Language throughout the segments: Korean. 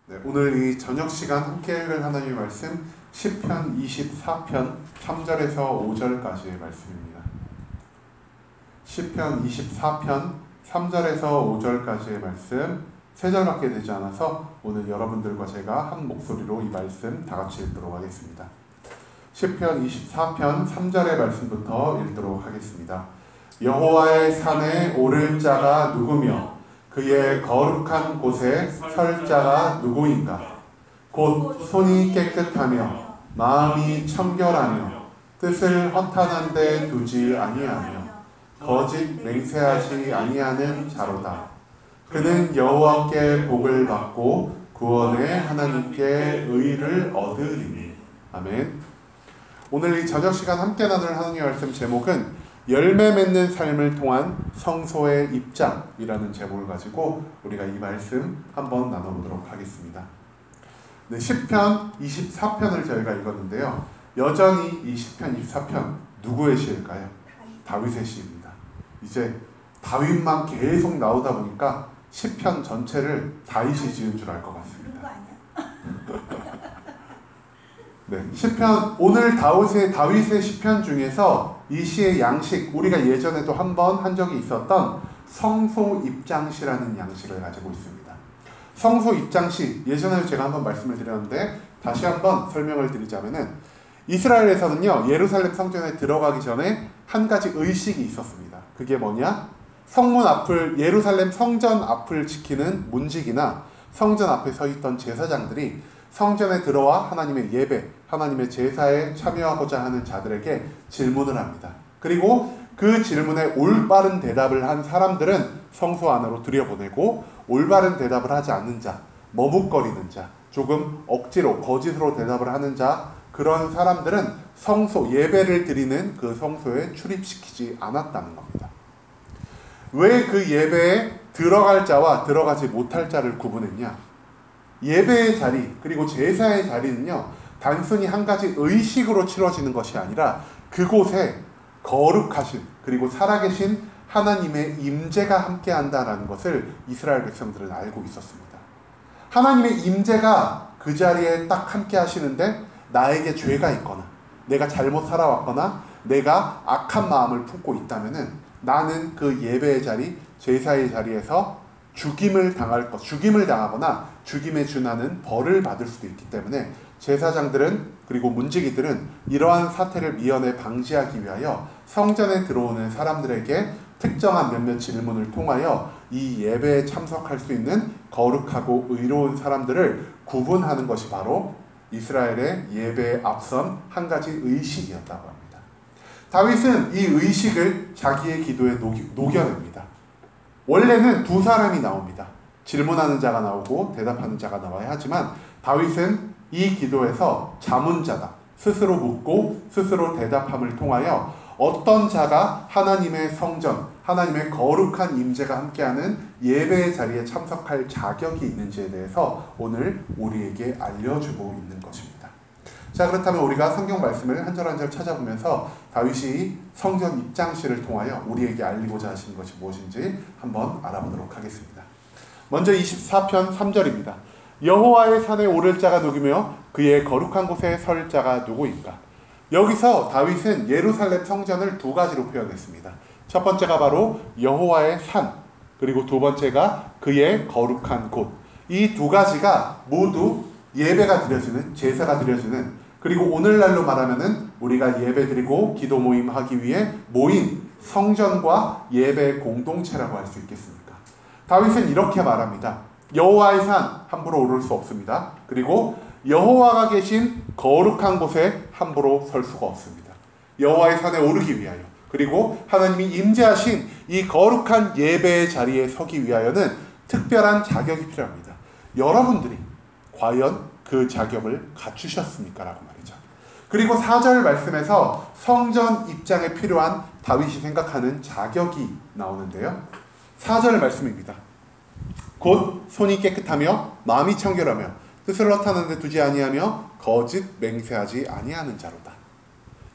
네, 오늘 이 저녁 시간 함께 읽을 하나님의 말씀 시편 24편 3절에서 5절까지의 말씀입니다. 시편 24편 3절에서 5절까지의 말씀 3절밖에 되지 않아서 오늘 여러분들과 제가 한 목소리로 이 말씀 다 같이 읽도록 하겠습니다. 시편 24편 3절의 말씀부터 읽도록 하겠습니다. 여호와의 산에 오를 자가 누구며 그의 거룩한 곳에 설 자가 누구인가? 곧 손이 깨끗하며 마음이 청결하며 뜻을 허탄한 데 두지 아니하며 거짓 맹세하지 아니하는 자로다. 그는 여호와께 복을 받고 구원의 하나님께 의를 얻으리니. 아멘. 오늘 이 저녁 시간 함께 나눌 하나님의 말씀 제목은 열매 맺는 삶을 통한 성소의 입장이라는 제목을 가지고 우리가 이 말씀 한번 나눠보도록 하겠습니다. 네, 시편 24편을 저희가 읽었는데요. 여전히 이 시편 24편 누구의 시일까요? 다윗의 시입니다. 이제 다윗만 계속 나오다 보니까 시편 전체를 다윗이 지은 줄 알 것 같습니다. 네, 시편 오늘 다윗의 시편 중에서 이 시의 양식, 우리가 예전에도 한번 한 적이 있었던 성소 입장시라는 양식을 가지고 있습니다. 성소 입장시, 예전에도 제가 한번 말씀을 드렸는데 다시 한번 설명을 드리자면은 이스라엘에서는요, 예루살렘 성전에 들어가기 전에 한 가지 의식이 있었습니다. 그게 뭐냐? 성문 앞을, 예루살렘 성전 앞을 지키는 문지기나 성전 앞에 서 있던 제사장들이 성전에 들어와 하나님의 예배, 하나님의 제사에 참여하고자 하는 자들에게 질문을 합니다. 그리고 그 질문에 올바른 대답을 한 사람들은 성소 안으로 들여보내고 올바른 대답을 하지 않는 자, 머뭇거리는 자, 조금 억지로 거짓으로 대답을 하는 자, 그런 사람들은 성소, 예배를 드리는 그 성소에 출입시키지 않았다는 겁니다. 왜 그 예배에 들어갈 자와 들어가지 못할 자를 구분했냐? 예배의 자리, 그리고 제사의 자리는요, 단순히 한 가지 의식으로 치러지는 것이 아니라 그곳에 거룩하신, 그리고 살아계신 하나님의 임재가 함께한다라는 것을 이스라엘 백성들은 알고 있었습니다. 하나님의 임재가 그 자리에 딱 함께 하시는데 나에게 죄가 있거나 내가 잘못 살아왔거나 내가 악한 마음을 품고 있다면은 나는 그 예배의 자리, 제사의 자리에서 죽임을 당하거나 죽임에 준하는 벌을 받을 수도 있기 때문에 제사장들은, 그리고 문지기들은 이러한 사태를 미연에 방지하기 위하여 성전에 들어오는 사람들에게 특정한 몇몇 질문을 통하여 이 예배에 참석할 수 있는 거룩하고 의로운 사람들을 구분하는 것이 바로 이스라엘의 예배에 앞선 한 가지 의식이었다고 합니다. 다윗은 이 의식을 자기의 기도에 녹여냅니다. 원래는 두 사람이 나옵니다. 질문하는 자가 나오고 대답하는 자가 나와야 하지만 다윗은 이 기도에서 자문자다, 스스로 묻고 스스로 대답함을 통하여 어떤 자가 하나님의 성전, 하나님의 거룩한 임재가 함께하는 예배의 자리에 참석할 자격이 있는지에 대해서 오늘 우리에게 알려주고 있는 것입니다. 자, 그렇다면 우리가 성경 말씀을 한 절 한 절 찾아보면서 다윗이 성전 입장시를 통하여 우리에게 알리고자 하시는 것이 무엇인지 한번 알아보도록 하겠습니다. 먼저 24편 3절입니다. 여호와의 산에 오를 자가 누구며 그의 거룩한 곳에 설 자가 누구인가? 여기서 다윗은 예루살렘 성전을 두 가지로 표현했습니다. 첫 번째가 바로 여호와의 산, 그리고 두 번째가 그의 거룩한 곳. 이 두 가지가 모두 예배가 드려지는, 제사가 드려지는, 그리고 오늘날로 말하면은 우리가 예배드리고 기도 모임 하기 위해 모인 성전과 예배 공동체라고 할 수 있겠습니까? 다윗은 이렇게 말합니다. 여호와의 산 함부로 오를 수 없습니다. 그리고 여호와가 계신 거룩한 곳에 함부로 설 수가 없습니다. 여호와의 산에 오르기 위하여, 그리고 하나님이 임재하신 이 거룩한 예배의 자리에 서기 위하여는 특별한 자격이 필요합니다. 여러분들이 과연 그 자격을 갖추셨습니까? 라고 말이죠. 그리고 4절 말씀에서 성전 입장에 필요한 다윗이 생각하는 자격이 나오는데요. 4절 말씀입니다. 곧 손이 깨끗하며 마음이 청결하며 뜻을 허탄한 데 두지 아니하며 거짓 맹세하지 아니하는 자로다.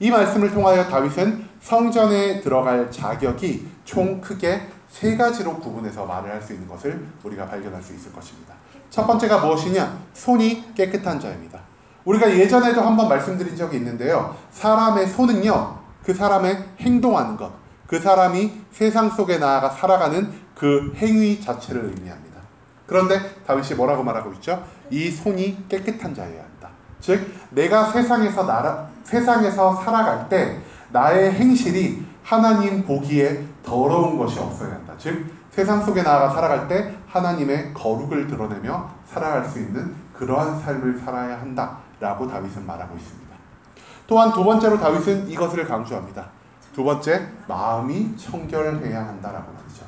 이 말씀을 통하여 다윗은 성전에 들어갈 자격이 총 크게 세 가지로 구분해서 말을 할 수 있는 것을 우리가 발견할 수 있을 것입니다. 첫 번째가 무엇이냐? 손이 깨끗한 자입니다. 우리가 예전에도 한번 말씀드린 적이 있는데요. 사람의 손은요, 그 사람의 행동하는 것, 그 사람이 세상 속에 나아가 살아가는 그 행위 자체를 의미합니다. 그런데 다윗이 뭐라고 말하고 있죠? 이 손이 깨끗한 자여야 한다. 즉, 내가 세상에서 살아갈 때 나의 행실이 하나님 보기에 더러운 것이 없어야 한다. 즉, 세상 속에 나아가 살아갈 때 하나님의 거룩을 드러내며 살아갈 수 있는 그러한 삶을 살아야 한다라고 다윗은 말하고 있습니다. 또한 두 번째로 다윗은 이것을 강조합니다. 두 번째, 마음이 청결해야 한다라고 말이죠.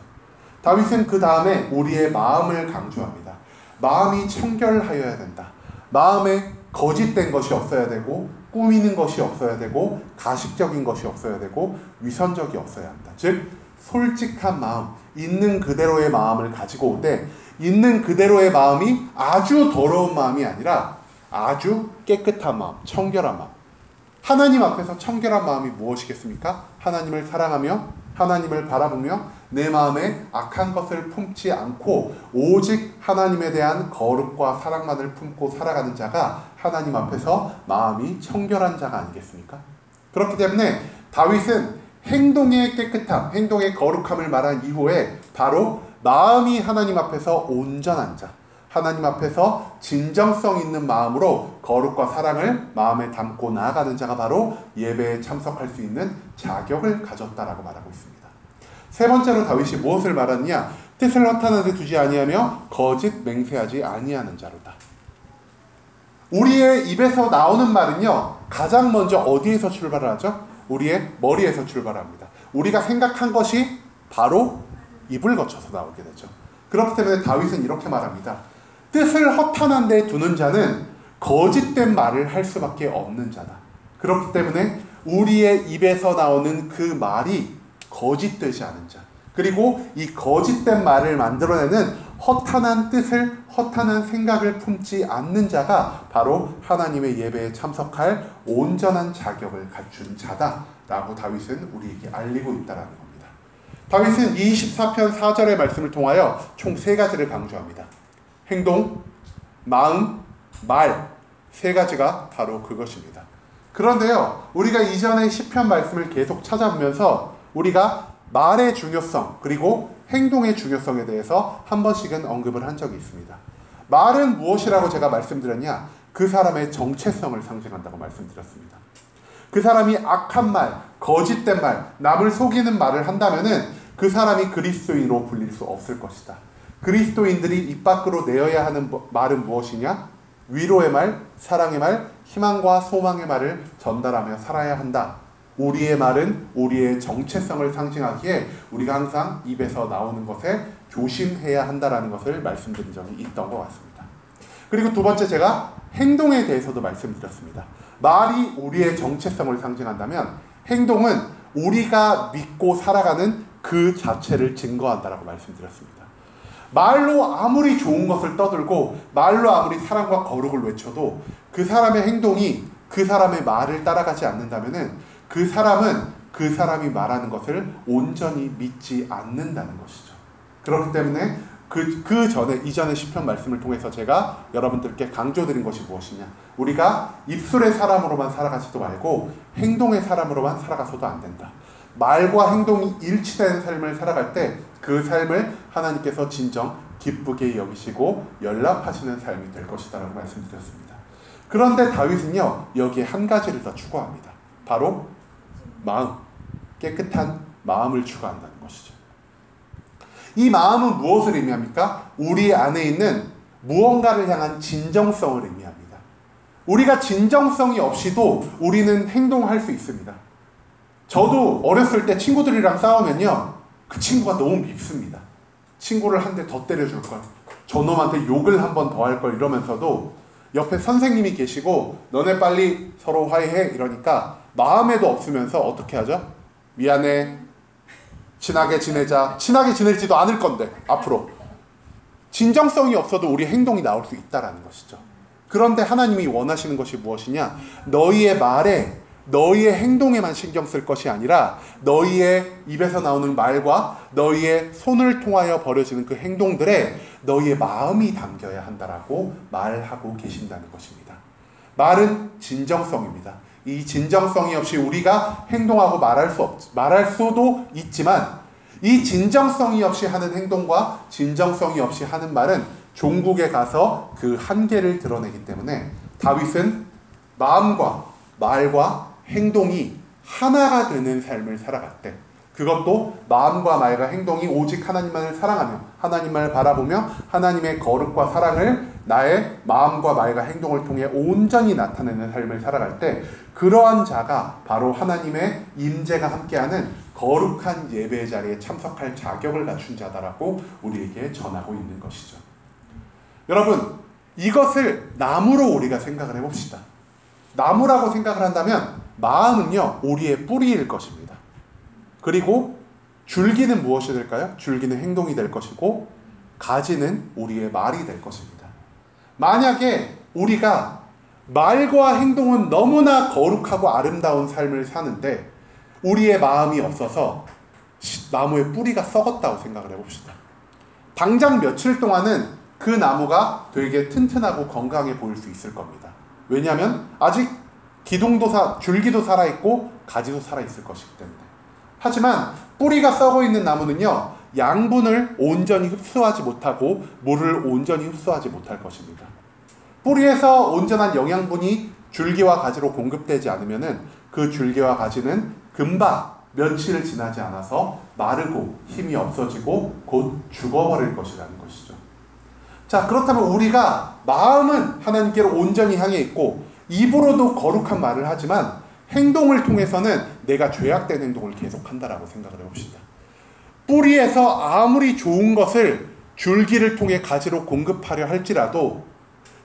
다윗은 그 다음에 우리의 마음을 강조합니다. 마음이 청결하여야 된다. 마음에 거짓된 것이 없어야 되고, 꾸미는 것이 없어야 되고, 가식적인 것이 없어야 되고, 위선적이 없어야 한다. 즉, 솔직한 마음, 있는 그대로의 마음을 가지고 올 때, 있는 그대로의 마음이 아주 더러운 마음이 아니라 아주 깨끗한 마음, 청결한 마음. 하나님 앞에서 청결한 마음이 무엇이겠습니까? 하나님을 사랑하며 하나님을 바라보며 내 마음에 악한 것을 품지 않고 오직 하나님에 대한 거룩과 사랑만을 품고 살아가는 자가 하나님 앞에서 마음이 청결한 자가 아니겠습니까? 그렇기 때문에 다윗은 행동의 깨끗함, 행동의 거룩함을 말한 이후에 바로 마음이 하나님 앞에서 온전한 자, 하나님 앞에서 진정성 있는 마음으로 거룩과 사랑을 마음에 담고 나아가는 자가 바로 예배에 참석할 수 있는 자격을 가졌다라고 말하고 있습니다. 세 번째로 다윗이 무엇을 말하느냐? 뜻을 허탄한 데 두지 아니하며 거짓 맹세하지 아니하는 자로다. 우리의 입에서 나오는 말은요, 가장 먼저 어디에서 출발을 하죠? 우리의 머리에서 출발합니다. 우리가 생각한 것이 바로 입을 거쳐서 나오게 되죠. 그렇기 때문에 다윗은 이렇게 말합니다. 뜻을 허탄한 데 두는 자는 거짓된 말을 할 수밖에 없는 자다. 그렇기 때문에 우리의 입에서 나오는 그 말이 거짓되지 않은 자, 그리고 이 거짓된 말을 만들어내는 허탄한 뜻을, 허탄한 생각을 품지 않는 자가 바로 하나님의 예배에 참석할 온전한 자격을 갖춘 자다라고 다윗은 우리에게 알리고 있다는 겁니다. 다윗은 24편 4절의 말씀을 통하여 총 세 가지를 강조합니다. 행동, 마음, 말, 세 가지가 바로 그것입니다. 그런데요, 우리가 이전의 시편 말씀을 계속 찾아보면서 우리가 말의 중요성 그리고 행동의 중요성에 대해서 한 번씩은 언급을 한 적이 있습니다. 말은 무엇이라고 제가 말씀드렸냐? 그 사람의 정체성을 상징한다고 말씀드렸습니다. 그 사람이 악한 말, 거짓된 말, 남을 속이는 말을 한다면은 그 사람이 그리스도인으로 불릴 수 없을 것이다. 그리스도인들이 입 밖으로 내어야 하는 말은 무엇이냐? 위로의 말, 사랑의 말, 희망과 소망의 말을 전달하며 살아야 한다. 우리의 말은 우리의 정체성을 상징하기에 우리가 항상 입에서 나오는 것에 조심해야 한다라는 것을 말씀드린 적이 있던 것 같습니다. 그리고 두 번째, 제가 행동에 대해서도 말씀드렸습니다. 말이 우리의 정체성을 상징한다면 행동은 우리가 믿고 살아가는 그 자체를 증거한다라고 말씀드렸습니다. 말로 아무리 좋은 것을 떠들고 말로 아무리 사랑과 거룩을 외쳐도 그 사람의 행동이 그 사람의 말을 따라가지 않는다면은 그 사람은 그 사람이 말하는 것을 온전히 믿지 않는다는 것이죠. 그렇기 때문에 이전의 시편 말씀을 통해서 제가 여러분들께 강조드린 것이 무엇이냐? 우리가 입술의 사람으로만 살아가지도 말고 행동의 사람으로만 살아가서도 안 된다. 말과 행동이 일치되는 삶을 살아갈 때 그 삶을 하나님께서 진정 기쁘게 여기시고 연락하시는 삶이 될 것이다라고 말씀드렸습니다. 그런데 다윗은요, 여기에 한 가지를 더 추가합니다. 바로 마음, 깨끗한 마음을 추구한다는 것이죠. 이 마음은 무엇을 의미합니까? 우리 안에 있는 무언가를 향한 진정성을 의미합니다. 우리가 진정성이 없이도 우리는 행동할 수 있습니다. 저도 어렸을 때 친구들이랑 싸우면요, 그 친구가 너무 밉습니다. 친구를 한 대 더 때려줄 걸, 저놈한테 욕을 한 번 더 할 걸 이러면서도 옆에 선생님이 계시고 너네 빨리 서로 화해해 이러니까 마음에도 없으면서 어떻게 하죠? 미안해, 친하게 지내자. 친하게 지낼지도 않을 건데 앞으로. 진정성이 없어도 우리 행동이 나올 수 있다라는 것이죠. 그런데 하나님이 원하시는 것이 무엇이냐? 너희의 말에 너희의 행동에만 신경 쓸 것이 아니라 너희의 입에서 나오는 말과 너희의 손을 통하여 벌어지는 그 행동들에 너희의 마음이 담겨야 한다라고 말하고 계신다는 것입니다. 말은 진정성입니다. 이 진정성이 없이 우리가 행동하고 말할 수도 있지만 이 진정성이 없이 하는 행동과 진정성이 없이 하는 말은 종국에 가서 그 한계를 드러내기 때문에 다윗은 마음과 말과 행동이 하나가 되는 삶을 살아갔대. 그것도 마음과 말과 행동이 오직 하나님만을 사랑하며 하나님만을 바라보며 하나님의 거룩과 사랑을 나의 마음과 말과 행동을 통해 온전히 나타내는 삶을 살아갈 때 그러한 자가 바로 하나님의 임재가 함께하는 거룩한 예배 자리에 참석할 자격을 갖춘 자다라고 우리에게 전하고 있는 것이죠. 여러분, 이것을 나무로 우리가 생각을 해봅시다. 나무라고 생각을 한다면 마음은요, 우리의 뿌리일 것입니다. 그리고 줄기는 무엇이 될까요? 줄기는 행동이 될 것이고 가지는 우리의 말이 될 것입니다. 만약에 우리가 말과 행동은 너무나 거룩하고 아름다운 삶을 사는데 우리의 마음이 없어서 나무의 뿌리가 썩었다고 생각을 해봅시다. 당장 며칠 동안은 그 나무가 되게 튼튼하고 건강해 보일 수 있을 겁니다. 왜냐하면 아직 줄기도 살아있고 가지도 살아있을 것이기 때문에. 하지만 뿌리가 썩어 있는 나무는요, 양분을 온전히 흡수하지 못하고 물을 온전히 흡수하지 못할 것입니다. 뿌리에서 온전한 영양분이 줄기와 가지로 공급되지 않으면 그 줄기와 가지는 금방 며칠을 지나지 않아서 마르고 힘이 없어지고 곧 죽어버릴 것이라는 것이죠. 자, 그렇다면 우리가 마음은 하나님께로 온전히 향해 있고 입으로도 거룩한 말을 하지만 행동을 통해서는 내가 죄악된 행동을 계속한다라고 생각을 해봅시다. 뿌리에서 아무리 좋은 것을 줄기를 통해 가지로 공급하려 할지라도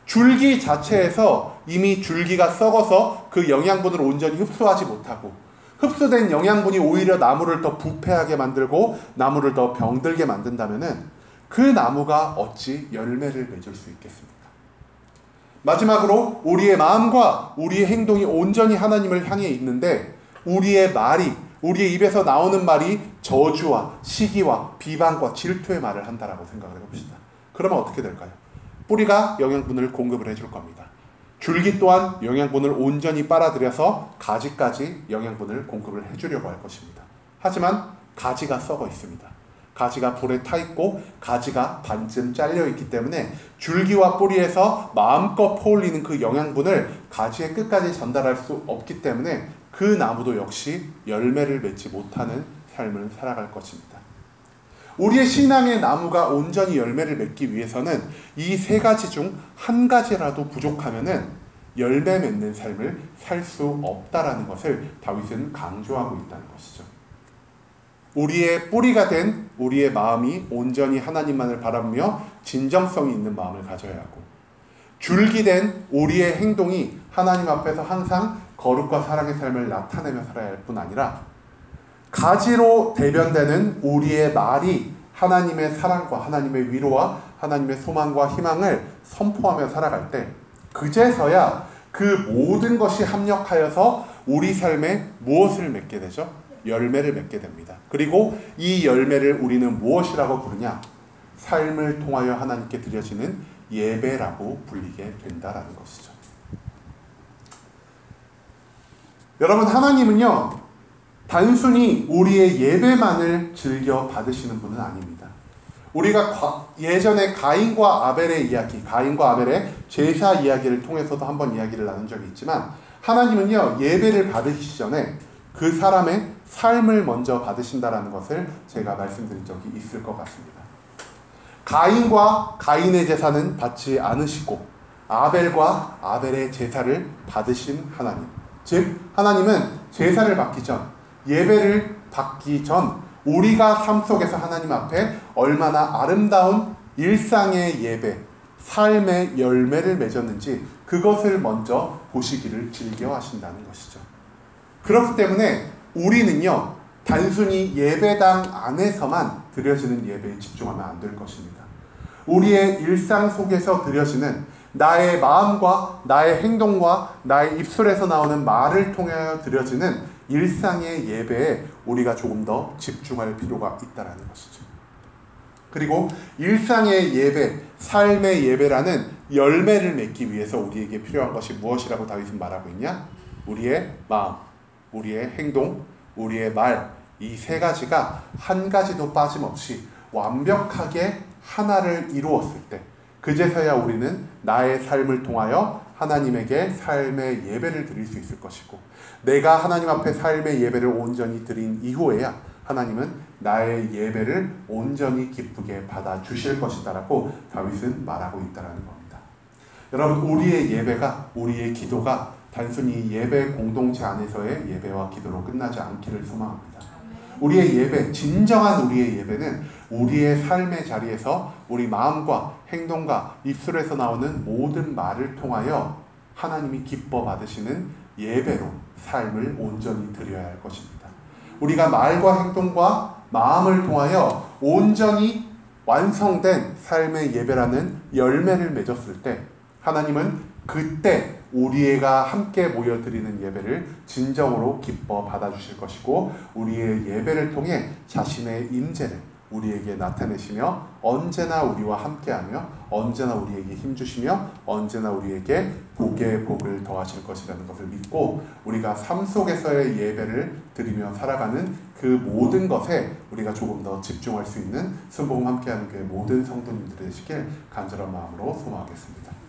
줄기 자체에서 이미 줄기가 썩어서 그 영양분을 온전히 흡수하지 못하고 흡수된 영양분이 오히려 나무를 더 부패하게 만들고 나무를 더 병들게 만든다면은 그 나무가 어찌 열매를 맺을 수 있겠습니까? 마지막으로 우리의 마음과 우리의 행동이 온전히 하나님을 향해 있는데 우리의 말이, 우리의 입에서 나오는 말이 저주와 시기와 비방과 질투의 말을 한다라고 생각을 해봅시다. 그러면 어떻게 될까요? 뿌리가 영양분을 공급을 해줄 겁니다. 줄기 또한 영양분을 온전히 빨아들여서 가지까지 영양분을 공급을 해주려고 할 것입니다. 하지만 가지가 썩어 있습니다. 가지가 불에 타 있고 가지가 반쯤 잘려 있기 때문에 줄기와 뿌리에서 마음껏 퍼올리는 그 영양분을 가지의 끝까지 전달할 수 없기 때문에 그 나무도 역시 열매를 맺지 못하는 삶을 살아갈 것입니다. 우리의 신앙의 나무가 온전히 열매를 맺기 위해서는 이 세 가지 중 한 가지라도 부족하면은 열매 맺는 삶을 살 수 없다라는 것을 다윗은 강조하고 있다는 것이죠. 우리의 뿌리가 된 우리의 마음이 온전히 하나님만을 바라보며 진정성이 있는 마음을 가져야 하고 줄기된 우리의 행동이 하나님 앞에서 항상 거룩과 사랑의 삶을 나타내며 살아야 할 뿐 아니라 가지로 대변되는 우리의 말이 하나님의 사랑과 하나님의 위로와 하나님의 소망과 희망을 선포하며 살아갈 때 그제서야 그 모든 것이 합력하여서 우리 삶에 무엇을 맺게 되죠? 열매를 맺게 됩니다. 그리고 이 열매를 우리는 무엇이라고 부르냐? 삶을 통하여 하나님께 드려지는 예배라고 불리게 된다라는 것이죠. 여러분, 하나님은요, 단순히 우리의 예배만을 즐겨 받으시는 분은 아닙니다. 우리가 예전에 가인과 아벨의 이야기, 가인과 아벨의 제사 이야기를 통해서도 한번 이야기를 나눈 적이 있지만 하나님은요, 예배를 받으시기 전에 그 사람의 삶을 먼저 받으신다라는 것을 제가 말씀드린 적이 있을 것 같습니다. 가인과 가인의 제사는 받지 않으시고 아벨과 아벨의 제사를 받으신 하나님, 즉 하나님은 제사를 받기 전, 예배를 받기 전 우리가 삶 속에서 하나님 앞에 얼마나 아름다운 일상의 예배, 삶의 열매를 맺었는지 그것을 먼저 보시기를 즐겨 하신다는 것이죠. 그렇기 때문에 우리는요, 단순히 예배당 안에서만 드려지는 예배에 집중하면 안 될 것입니다. 우리의 일상 속에서 드려지는 나의 마음과 나의 행동과 나의 입술에서 나오는 말을 통하여 드려지는 일상의 예배에 우리가 조금 더 집중할 필요가 있다는 것이죠. 그리고 일상의 예배, 삶의 예배라는 열매를 맺기 위해서 우리에게 필요한 것이 무엇이라고 다윗은 말하고 있냐? 우리의 마음, 우리의 행동, 우리의 말, 이 세 가지가 한 가지도 빠짐없이 완벽하게 하나를 이루었을 때 그제서야 우리는 나의 삶을 통하여 하나님에게 삶의 예배를 드릴 수 있을 것이고, 내가 하나님 앞에 삶의 예배를 온전히 드린 이후에야 하나님은 나의 예배를 온전히 기쁘게 받아주실 것이다라고 다윗은 말하고 있다는 겁니다. 여러분, 우리의 예배가, 우리의 기도가 단순히 예배 공동체 안에서의 예배와 기도로 끝나지 않기를 소망합니다. 우리의 예배, 진정한 우리의 예배는 우리의 삶의 자리에서 우리 마음과 행동과 입술에서 나오는 모든 말을 통하여 하나님이 기뻐 받으시는 예배로 삶을 온전히 드려야 할 것입니다. 우리가 말과 행동과 마음을 통하여 온전히 완성된 삶의 예배라는 열매를 맺었을 때 하나님은 그때 우리가 함께 모여드리는 예배를 진정으로 기뻐 받아주실 것이고, 우리의 예배를 통해 자신의 임재를 우리에게 나타내시며 언제나 우리와 함께하며 언제나 우리에게 힘주시며 언제나 우리에게 복에 복을 더하실 것이라는 것을 믿고, 우리가 삶 속에서의 예배를 드리며 살아가는 그 모든 것에 우리가 조금 더 집중할 수 있는 순복음 함께하는 교회 모든 성도님들 되시길 간절한 마음으로 소망하겠습니다.